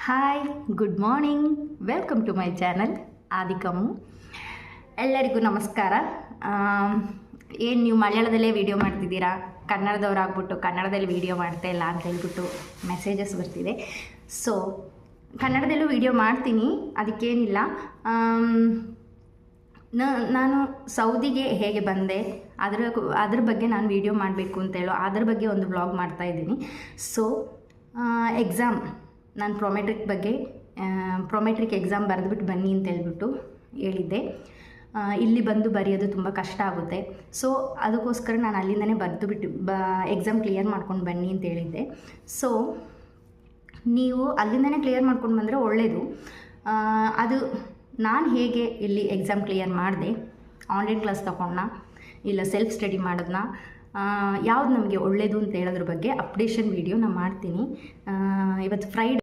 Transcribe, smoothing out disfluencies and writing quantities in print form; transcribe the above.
Hi, good morning. Welcome to my channel ಆದಿಕಮ್ಮು. ಎಲ್ಲರಿಗೂ ನಮಸ್ಕಾರ. ಏನು ನೀವು ಮಲಯಾಳದಲ್ಲೇ ವೀಡಿಯೋ ಮಾಡ್ತಿದ್ದೀರಾ, ಕನ್ನಡದವರಾಗ್ಬಿಟ್ಟು ಕನ್ನಡದಲ್ಲಿ ವೀಡಿಯೋ ಮಾಡ್ತಾ ಇಲ್ಲ ಅಂತ ಹೇಳ್ಬಿಟ್ಟು ಮೆಸೇಜಸ್ ಬರ್ತಿದೆ. ಸೊ ಕನ್ನಡದಲ್ಲೂ ವೀಡಿಯೋ ಮಾಡ್ತೀನಿ, ಅದಕ್ಕೇನಿಲ್ಲ. ನಾನು ಸೌದಿಗೆ ಹೇಗೆ ಬಂದೆ ಅದ್ರ ಬಗ್ಗೆ ನಾನು ವೀಡಿಯೋ ಮಾಡಬೇಕು ಅಂತ ಹೇಳೋ ಅದ್ರ ಬಗ್ಗೆ ಒಂದು ವ್ಲಾಗ್ ಮಾಡ್ತಾಯಿದ್ದೀನಿ. ಸೊ ಎಕ್ಸಾಮ್, ನಾನು ಪ್ರೊಮೆಟ್ರಿಕ್ ಎಕ್ಸಾಮ್ ಬರೆದ್ಬಿಟ್ಟು ಬನ್ನಿ ಅಂತ ಹೇಳ್ಬಿಟ್ಟು ಹೇಳಿದ್ದೆ. ಇಲ್ಲಿ ಬಂದು ಬರೆಯೋದು ತುಂಬ ಕಷ್ಟ ಆಗುತ್ತೆ. ಸೊ ಅದಕ್ಕೋಸ್ಕರ ನಾನು ಅಲ್ಲಿಂದನೇ ಬರೆದುಬಿಟ್ಟು ಎಕ್ಸಾಮ್ ಕ್ಲಿಯರ್ ಮಾಡ್ಕೊಂಡು ಬನ್ನಿ ಅಂತ ಹೇಳಿದ್ದೆ. ಸೊ ನೀವು ಅಲ್ಲಿಂದನೇ ಕ್ಲಿಯರ್ ಮಾಡ್ಕೊಂಡು ಬಂದರೆ ಒಳ್ಳೆಯದು. ಅದು ನಾನು ಹೇಗೆ ಇಲ್ಲಿ ಎಕ್ಸಾಮ್ ಕ್ಲಿಯರ್ ಮಾಡಿದೆ, ಆನ್ಲೈನ್ ಕ್ಲಾಸ್ ತಗೊಂಡ ಇಲ್ಲ ಸೆಲ್ಫ್ ಸ್ಟಡಿ ಮಾಡೋದನ್ನ, ಯಾವ್ದು ನಮಗೆ ಒಳ್ಳೆಯದು ಅಂತ ಹೇಳೋದ್ರ ಬಗ್ಗೆ ಅಪ್ಡೇಷನ್ ವೀಡಿಯೋ ನಾನು ಮಾಡ್ತೀನಿ. ಇವತ್ತು ಫ್ರೈಡೇ,